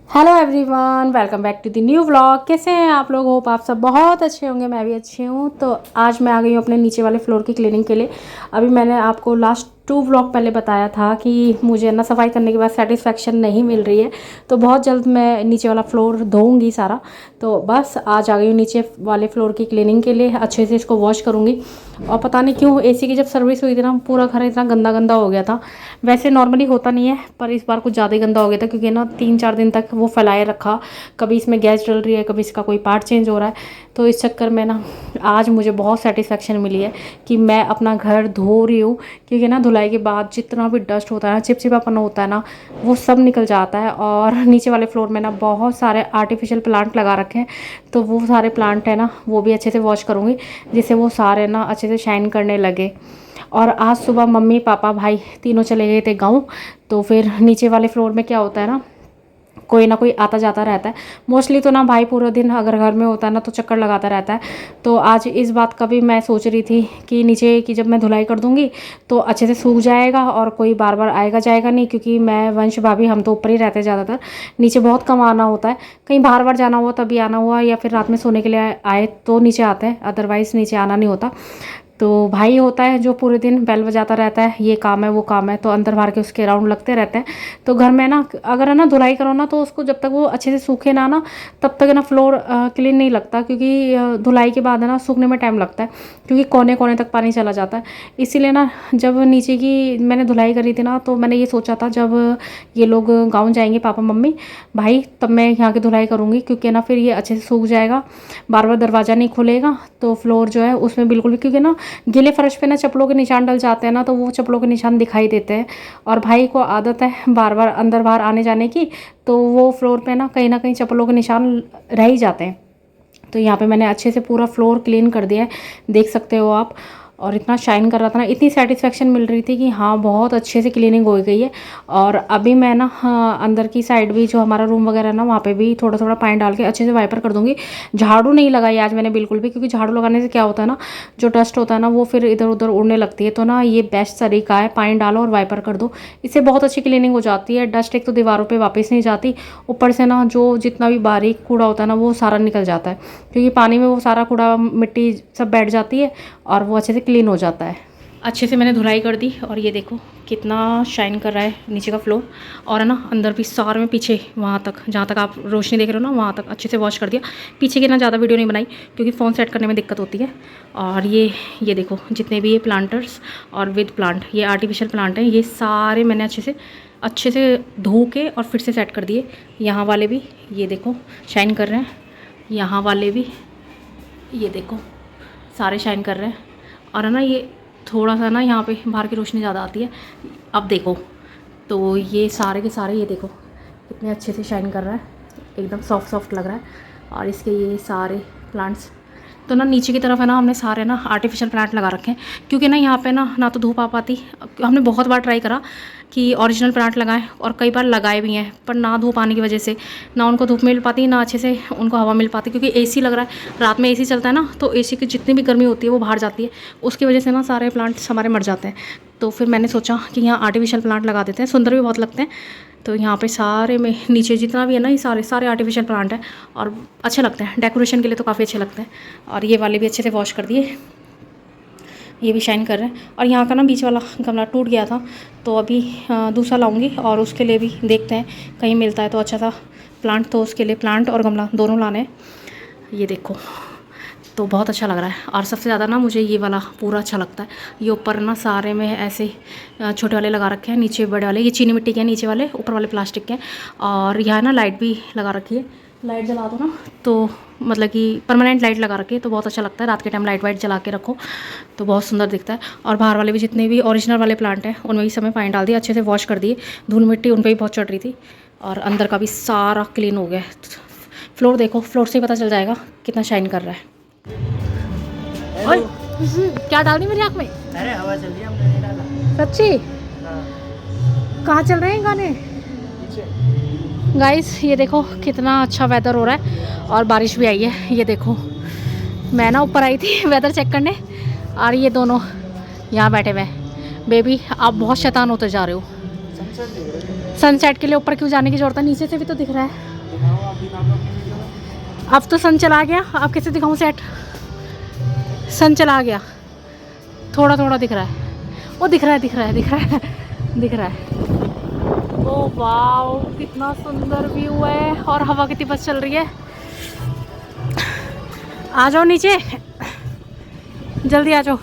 Hello everyone, welcome back to the new vlog. कैसे हैं आप लोग? होप आप सब बहुत अच्छे होंगे। मैं भी अच्छी हूँ। तो आज मैं आ गई हूँ अपने नीचे वाले फ्लोर की क्लीनिंग के लिए। अभी मैंने आपको लास्ट 2 व्लॉग पहले बताया था कि मुझे ना सफाई करने के बाद सेटिस्फेक्शन नहीं मिल रही है, तो बहुत जल्द मैं नीचे वाला फ्लोर धोऊंगी सारा। तो बस आज आ गई हूँ नीचे वाले फ्लोर की क्लीनिंग के लिए। अच्छे से इसको वॉश करूँगी। और पता नहीं क्यों एसी की जब सर्विस हुई थी ना, पूरा घर इतना गंदा गंदा हो गया था। वैसे नॉर्मली होता नहीं है, पर इस बार कुछ ज़्यादा ही गंदा हो गया था, क्योंकि ना 3-4 दिन तक वो फैलाए रखा। कभी इसमें गैस जल रही है, कभी इसका कोई पार्ट चेंज हो रहा है। तो इस चक्कर में ना आज मुझे बहुत सेटिस्फेक्शन मिली है कि मैं अपना घर धो रही हूँ। क्योंकि ना धुलाई के बाद जितना भी डस्ट होता है ना, चिपचिपापन होता है ना, वो सब निकल जाता है। और नीचे वाले फ्लोर में ना बहुत सारे आर्टिफिशियल प्लांट लगा रखे हैं, तो वो सारे प्लांट है ना, वो भी अच्छे से वॉश करूँगी, जिससे वो सारे ना अच्छे से शाइन करने लगे। और आज सुबह मम्मी पापा भाई तीनों चले गए थे गाँव। तो फिर नीचे वाले फ्लोर में क्या होता है ना, कोई ना कोई आता जाता रहता है। मोस्टली तो ना भाई पूरा दिन अगर घर में होता है ना, तो चक्कर लगाता रहता है। तो आज इस बात का भी मैं सोच रही थी कि नीचे की जब मैं धुलाई कर दूंगी तो अच्छे से सूख जाएगा और कोई बार बार आएगा जाएगा नहीं। क्योंकि मैं वंश भाभी हम तो ऊपर ही रहते हैं ज़्यादातर, नीचे बहुत कम आना होता है। कहीं बाहर बार जाना हुआ तभी आना हुआ, या फिर रात में सोने के लिए आए तो नीचे आते हैं, अदरवाइज़ नीचे आना नहीं होता। तो भाई होता है जो पूरे दिन बेल बजाता रहता है, ये काम है वो काम है, तो अंदर बाहर के उसके राउंड लगते रहते हैं। तो घर में ना अगर है ना धुलाई करो ना, तो उसको जब तक वो अच्छे से सूखे ना तब तक है ना फ्लोर क्लीन नहीं लगता। क्योंकि धुलाई के बाद है ना सूखने में टाइम लगता है, क्योंकि कोने कोने तक पानी चला जाता है। इसीलिए ना जब नीचे की मैंने धुलाई करी थी ना, तो मैंने ये सोचा था जब ये लोग गाँव जाएंगे पापा मम्मी भाई, तब मैं यहाँ की धुलाई करूँगी। क्योंकि ना फिर ये अच्छे से सूख जाएगा, बार बार दरवाज़ा नहीं खुलेगा, तो फ्लोर जो है उसमें बिल्कुल भी, क्योंकि ना गीले फर्श पे ना चप्पलों के निशान डल जाते हैं ना, तो वो चप्पलों के निशान दिखाई देते हैं। और भाई को आदत है बार बार अंदर बाहर आने जाने की, तो वो फ्लोर पे ना कहीं चप्पलों के निशान रह ही जाते हैं। तो यहाँ पे मैंने अच्छे से पूरा फ्लोर क्लीन कर दिया है, देख सकते हो आप। और इतना शाइन कर रहा था ना, इतनी सेटिस्फेक्शन मिल रही थी कि हाँ बहुत अच्छे से क्लीनिंग हो गई है। और अभी मैं ना हाँ, अंदर की साइड भी जो हमारा रूम वगैरह ना, वहाँ पे भी थोड़ा थोड़ा पानी डाल के अच्छे से वाइपर कर दूँगी। झाड़ू नहीं लगाई आज मैंने बिल्कुल भी, क्योंकि झाड़ू लगाने से क्या होता है ना, जो डस्ट होता है ना वो फिर इधर उधर उड़ने लगती है। तो ना ये बेस्ट तरीका है, पानी डालो और वाइपर कर दो, इससे बहुत अच्छी क्लीनिंग हो जाती है। डस्ट एक तो दीवारों पर वापस नहीं जाती, ऊपर से ना जो जितना भी बारीक कूड़ा होता है ना, वो सारा निकल जाता है। क्योंकि पानी में वो सारा कूड़ा मिट्टी सब बैठ जाती है और वो अच्छे से क्लीन हो जाता है। अच्छे से मैंने धुलाई कर दी और ये देखो कितना शाइन कर रहा है नीचे का फ्लोर। और है ना अंदर भी सारे में पीछे वहाँ तक, जहाँ तक आप रोशनी देख रहे हो ना, वहाँ तक अच्छे से वॉश कर दिया। पीछे की ना ज़्यादा वीडियो नहीं बनाई, क्योंकि फ़ोन सेट करने में दिक्कत होती है। और ये देखो जितने भी ये प्लांटर्स और विद प्लांट, ये आर्टिफिशियल प्लांट हैं, ये सारे मैंने अच्छे से धो के और फिर से सेट कर दिए। यहाँ वाले भी ये देखो शाइन कर रहे हैं, यहाँ वाले भी ये देखो सारे शाइन कर रहे हैं। और है ना ये थोड़ा सा ना यहाँ पे बाहर की रोशनी ज़्यादा आती है, अब देखो। तो ये सारे के सारे ये देखो कितने अच्छे से शाइन कर रहा है, एकदम सॉफ्ट सॉफ्ट लग रहा है। और इसके ये सारे प्लांट्स तो ना नीचे की तरफ है ना, हमने सारे ना आर्टिफिशियल प्लांट लगा रखे हैं। क्योंकि ना यहाँ पे ना तो धूप आ पाती, हमने बहुत बार ट्राई करा कि ओरिजिनल प्लांट लगाएं, और कई बार लगाए भी हैं, पर ना धूप आने की वजह से ना उनको धूप मिल पाती, ना अच्छे से उनको हवा मिल पाती। क्योंकि एसी लग रहा है, रात में एसी चलता है ना, तो एसी की जितनी भी गर्मी होती है वो बाहर जाती है, उसकी वजह से ना सारे प्लांट्स हमारे मर जाते हैं। तो फिर मैंने सोचा कि यहाँ आर्टिफिशियल प्लांट लगा देते हैं, सुंदर भी बहुत लगते हैं। तो यहाँ पे सारे में नीचे जितना भी है ना, ये सारे आर्टिफिशियल प्लांट हैं और अच्छे लगते हैं, डेकोरेशन के लिए तो काफ़ी अच्छे लगते हैं। और ये वाले भी अच्छे से वॉश कर दिए, ये भी शाइन कर रहे हैं। और यहाँ का ना बीच वाला गमला टूट गया था, तो अभी दूसरा लाऊंगी, और उसके लिए भी देखते हैं कहीं मिलता है तो अच्छा सा प्लांट, तो उसके लिए प्लांट और गमला दोनों लाने हैं। ये देखो तो बहुत अच्छा लग रहा है। और सबसे ज़्यादा ना मुझे ये वाला पूरा अच्छा लगता है। ये ऊपर ना सारे में ऐसे छोटे वाले लगा रखे हैं, नीचे बड़े वाले, ये चीनी मिट्टी के हैं नीचे वाले, ऊपर वाले प्लास्टिक के हैं। और यहाँ ना लाइट भी लगा रखी है, लाइट जला दो ना तो मतलब कि परमानेंट लाइट लगा रखी है, तो बहुत अच्छा लगता है। रात के टाइम लाइट वाइट जला के रखो तो बहुत सुंदर दिखता है। और बाहर वाले भी जितने भी ओरिजिनल वाले प्लांट हैं उनमें भी समय पानी डाल दिया, अच्छे से वॉश कर दिए, धूल मिट्टी उन पर भी बहुत चढ़ रही थी। और अंदर का भी सारा क्लीन हो गया। फ्लोर देखो, फ्लोर से ही पता चल जाएगा कितना शाइन कर रहा है। ओए क्या डाल दी मेरी आँख में? अरे हवा चल रही है, हमने नहीं डाला। सच्ची? हाँ। कहाँ चल रहे हैं गाने? गाइस ये देखो कितना अच्छा वेदर हो रहा है, और बारिश भी आई है। ये देखो मैं ना ऊपर आई थी वेदर चेक करने, और ये दोनों यहाँ बैठे हुए हैं। बेबी आप बहुत शैतान होते जा रहे हो। सनसेट के लिए ऊपर क्यों जाने की ज़रूरत है, नीचे से भी तो दिख रहा है। अब तो सन चला गया, अब कैसे दिखाऊं सेट। सन चला गया, थोड़ा थोड़ा दिख रहा है, वो दिख रहा है, दिख रहा है, दिख रहा है, दिख रहा है। ओ वाओ, कितना सुंदर व्यू है और हवा कितनी बस चल रही है। आ जाओ नीचे, जल्दी आ जाओ।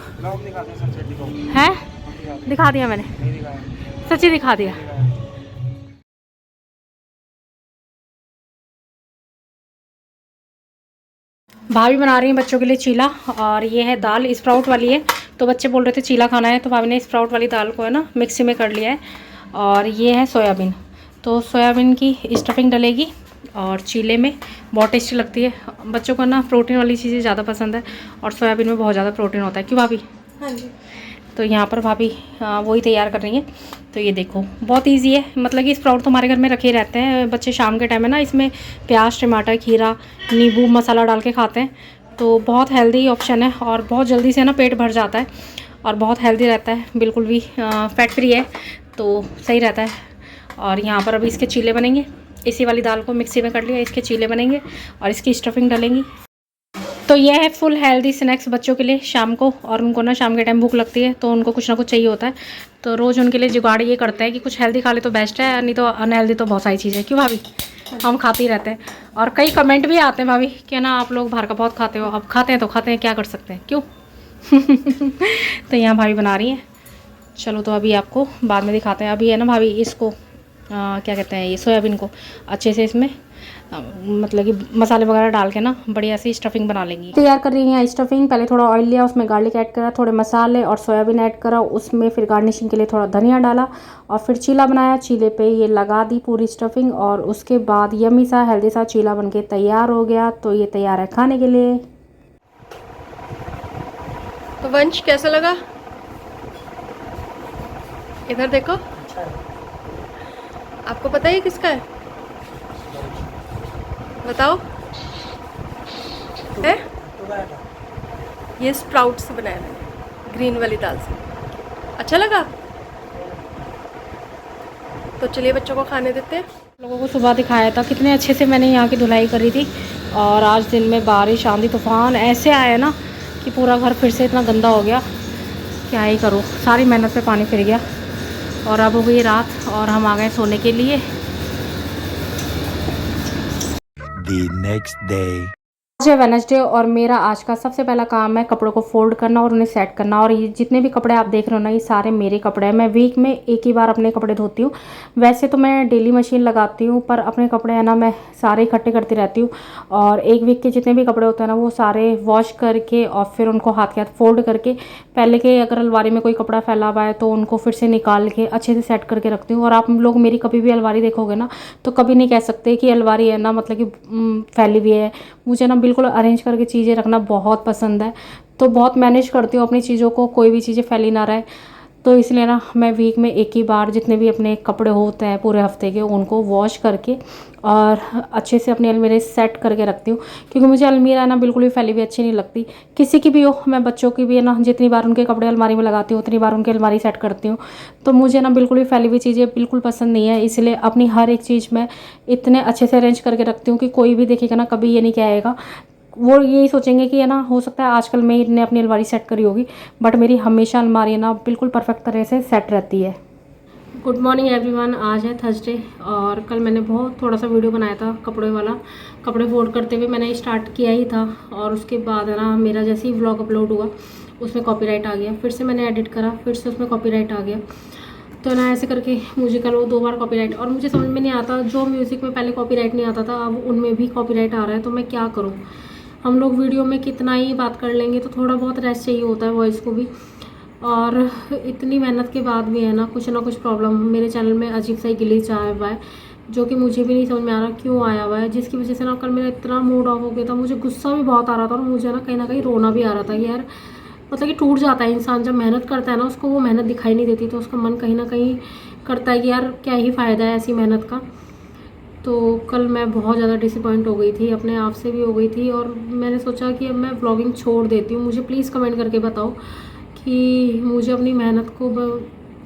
है, दिखा दिया मैंने, सच्ची दिखा दिया। भाभी बना रही हैं बच्चों के लिए चीला, और ये है दाल, स्प्राउट वाली है। तो बच्चे बोल रहे थे चीला खाना है, तो भाभी ने स्प्राउट वाली दाल को है ना मिक्सी में कर लिया है। और ये है सोयाबीन, तो सोयाबीन की स्टफिंग डलेगी और चीले में बहुत टेस्टी लगती है। बच्चों को ना प्रोटीन वाली चीज़ें ज़्यादा पसंद है, और सोयाबीन में बहुत ज़्यादा प्रोटीन होता है। क्यों भाभी? हाँ जी। तो यहाँ पर भाभी वही तैयार कर रही हैं। तो ये देखो बहुत इजी है, मतलब कि स्प्राउट तो हमारे घर में रखे रहते हैं बच्चे, शाम के टाइम में ना इसमें प्याज, टमाटर, खीरा, नींबू, मसाला डाल के खाते हैं। तो बहुत हेल्दी ऑप्शन है, और बहुत जल्दी से ना पेट भर जाता है, और बहुत हेल्दी रहता है, बिल्कुल भी फैट फ्री है, तो सही रहता है। और यहाँ पर अभी इसके चीले बनेंगे। इसी वाली दाल को मिक्सी में कर लिया, इसके चीले बनेंगे और इसकी स्टफिंग डलेंगी। तो यह है फुल हेल्दी स्नैक्स बच्चों के लिए शाम को। और उनको ना शाम के टाइम भूख लगती है, तो उनको कुछ ना कुछ चाहिए होता है। तो रोज़ उनके लिए जुगाड़ ये करते हैं कि कुछ हेल्दी खा ले तो बेस्ट है, नहीं तो अनहेल्दी तो बहुत सारी चीज़ें। क्यों भाभी? हम खाते ही रहते हैं। और कई कमेंट भी आते हैं भाभी कि ना आप लोग बाहर का बहुत खाते हो। अब खाते हैं तो खाते हैं, क्या कर सकते हैं, क्यों। तो यहाँ भाभी बना रही हैं। चलो तो अभी आपको बाद में दिखाते हैं। अभी है ना भाभी इसको क्या कहते हैं, ये सोयाबीन को अच्छे से इसमें मतलब कि मसाले वगैरह डाल के ना बढ़िया सी स्टफिंग बना लेंगी। तैयार कर रही हैं स्टफिंग। पहले थोड़ा ऑयल लिया, उसमें गार्लिक ऐड करा, थोड़े मसाले और सोयाबीन ऐड करा, उसमें फिर गार्निशिंग के लिए थोड़ा धनिया डाला, और फिर चीला बनाया। चीले पे ये लगा दी पूरी स्टफिंग, और उसके बाद यम्मी सा हेल्दी सा चीला बनके तैयार हो गया। तो ये तैयार है खाने के लिए। तो वंश कैसा लगा? इधर देखो, आपको पता है किसका है? बताओ। है ये स्प्राउट से बनाया मैंने, ग्रीन वाली दाल से। अच्छा लगा? तो चलिए बच्चों को खाने देते हैं। लोगों को सुबह दिखाया था कितने अच्छे से मैंने यहाँ की धुलाई करी थी, और आज दिन में बारिश, आंधी, तूफान ऐसे आया ना कि पूरा घर फिर से इतना गंदा हो गया। क्या ही करूँ, सारी मेहनत पे पानी फिर गया। और अब हो गई रात और हम आ गए सोने के लिए। The next day. आज है वेडनेसडे, और मेरा आज का सबसे पहला काम है कपड़ों को फोल्ड करना और उन्हें सेट करना। और ये जितने भी कपड़े आप देख रहे हो ना, ये सारे मेरे कपड़े हैं। मैं वीक में एक ही बार अपने कपड़े धोती हूँ। वैसे तो मैं डेली मशीन लगाती हूँ, पर अपने कपड़े हैं ना मैं सारे इकट्ठे करती रहती हूँ। और एक वीक के जितने भी कपड़े होते हैं ना, वो सारे वॉश करके और फिर उनको हाथ के हाथ फोल्ड करके, पहले के अगर अलमारी में कोई कपड़ा फैला हुआ है तो उनको फिर से निकाल के अच्छे से सेट करके रखती हूँ। और आप लोग मेरी कभी भी अलमारी देखोगे ना, तो कभी नहीं कह सकते कि अलमारी है ना मतलब कि फैली हुई है। मुझे ना बिल्कुल अरेंज करके चीज़ें रखना बहुत पसंद है, तो बहुत मैनेज करती हूँ अपनी चीज़ों को, कोई भी चीज़ें फैली ना रहे। तो इसलिए ना मैं वीक में एक ही बार जितने भी अपने कपड़े होते हैं पूरे हफ्ते के, उनको वॉश करके और अच्छे से अपनी अलमीरा सेट करके रखती हूँ। क्योंकि मुझे अलमीरा ना बिल्कुल भी फैली हुई अच्छी नहीं लगती, किसी की भी हो। मैं बच्चों की भी है ना, जितनी बार उनके कपड़े अलमारी में लगाती हूँ उतनी बार उनकी अलमारी सेट करती हूँ। तो मुझे ना बिल्कुल भी फैली हुई चीज़ें बिल्कुल पसंद नहीं है, इसलिए अपनी हर एक चीज़ मैं इतने अच्छे से अरेंज करके रखती हूँ कि कोई भी देखेगा ना कभी ये नहीं कहेगा, वो यही सोचेंगे कि है ना, हो सकता है आजकल मैं इतने अपनी अलमारी सेट करी होगी, बट मेरी हमेशा अलमारी ना बिल्कुल परफेक्ट तरह से सेट रहती है। Good morning everyone. आज है थर्सडे, और कल मैंने बहुत थोड़ा सा वीडियो बनाया था कपड़े वाला। कपड़े फोल्ड करते हुए मैंने स्टार्ट किया ही था, और उसके बाद है ना मेरा जैसे ही व्लॉग अपलोड हुआ उसमें कॉपीराइट आ गया। फिर से मैंने एडिट करा, फिर से उसमें कॉपीराइट आ गया। तो ना ऐसे करके मुझे कल वो 2 बार कॉपीराइट, और मुझे समझ में नहीं आता, जो म्यूज़िक में पहले कॉपीराइट नहीं आता था अब उनमें भी कॉपीराइट आ रहा है, तो मैं क्या करूँ। हम लोग वीडियो में कितना ही बात कर लेंगे, तो थोड़ा बहुत रेस्ट चाहिए होता है वॉइस को भी। और इतनी मेहनत के बाद भी है ना कुछ प्रॉब्लम मेरे चैनल में अजीब सा ही ग्लिच आया हुआ है, जो कि मुझे भी नहीं समझ में आ रहा क्यों आया हुआ है। जिसकी वजह से ना कल मेरा इतना मूड ऑफ हो गया था, मुझे गुस्सा भी बहुत आ रहा था, और मुझे ना कहीं रोना भी आ रहा था कि यार मतलब कि टूट जाता है इंसान जब मेहनत करता है ना, उसको वो मेहनत दिखाई नहीं देती, तो उसका मन कहीं ना कहीं करता है कि यार क्या ही फ़ायदा है ऐसी मेहनत का। तो कल मैं बहुत ज़्यादा डिसअपॉइंट हो गई थी, अपने आप से भी हो गई थी, और मैंने सोचा कि अब मैं व्लॉगिंग छोड़ देती हूँ। मुझे प्लीज़ कमेंट करके बताओ कि मुझे अपनी मेहनत को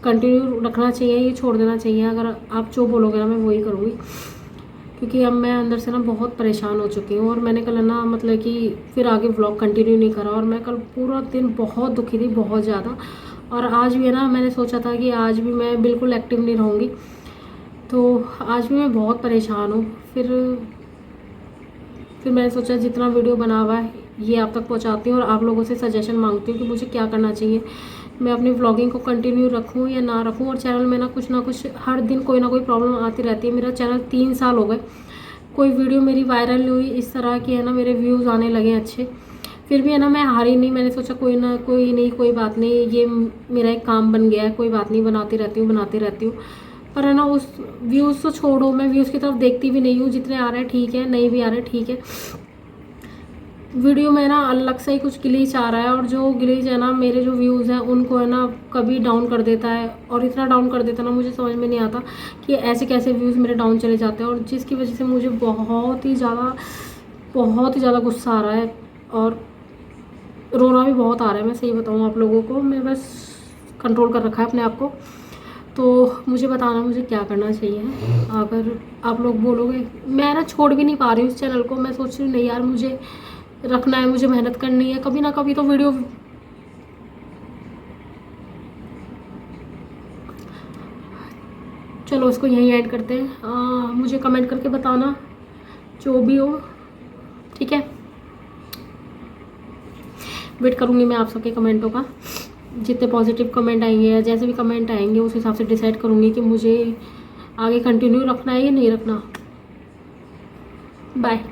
कंटिन्यू रखना चाहिए, ये छोड़ देना चाहिए। अगर आप जो बोलोगे ना मैं वही करूँगी, क्योंकि अब मैं अंदर से ना बहुत परेशान हो चुकी हूँ। और मैंने कल ना मतलब कि फिर आगे व्लॉग कंटिन्यू नहीं करा, और मैं कल पूरा दिन बहुत दुखी थी, बहुत ज़्यादा। और आज भी है ना, मैंने सोचा था कि आज भी मैं बिल्कुल एक्टिव नहीं रहूँगी, तो आज भी मैं बहुत परेशान हूँ। फिर मैंने सोचा जितना वीडियो बना हुआ है ये आप तक पहुँचाती हूँ, और आप लोगों से सजेशन मांगती हूँ कि मुझे क्या करना चाहिए, मैं अपनी व्लॉगिंग को कंटिन्यू रखूँ या ना रखूँ। और चैनल में ना कुछ हर दिन कोई ना कोई प्रॉब्लम आती रहती है। मेरा चैनल 3 साल हो गए, कोई वीडियो मेरी वायरल नहीं हुई इस तरह की, है ना, मेरे व्यूज़ आने लगे अच्छे। फिर भी है ना मैं हारी नहीं, मैंने सोचा कोई बात नहीं, ये मेरा एक काम बन गया है, कोई बात नहीं, बनाती रहती हूँ। पर है ना उस व्यूज़ तो छोड़ो, मैं व्यूज़ की तरफ देखती भी नहीं हूँ, जितने आ रहे हैं ठीक है, नहीं भी आ रहे ठीक है। वीडियो में ना अलग से ही कुछ ग्लिच आ रहा है, और जो ग्लिच है ना मेरे जो व्यूज़ हैं उनको है ना कभी डाउन कर देता है, और इतना डाउन कर देता है ना मुझे समझ में नहीं आता कि ऐसे कैसे व्यूज़ मेरे डाउन चले जाते हैं। और जिसकी वजह से मुझे बहुत ही ज़्यादा गुस्सा आ रहा है, और रोना भी बहुत आ रहा है। मैं सही बताऊँ आप लोगों को, मैं बस कंट्रोल कर रखा है अपने आप को। तो मुझे बताना मुझे क्या करना चाहिए। अगर आप लोग बोलोगे, मैं ना छोड़ भी नहीं पा रही हूँ इस चैनल को। मैं सोच रही हूँ नहीं यार, मुझे रखना है, मुझे मेहनत करनी है, कभी ना कभी तो वीडियो। चलो इसको यहीं ऐड करते हैं। मुझे कमेंट करके बताना जो भी हो, ठीक है। वेट करूँगी मैं आप सबके कमेंटों का, जितने पॉजिटिव कमेंट आएंगे या जैसे भी कमेंट आएंगे उस हिसाब से डिसाइड करूँगी कि मुझे आगे कंटिन्यू रखना है या नहीं रखना। बाय।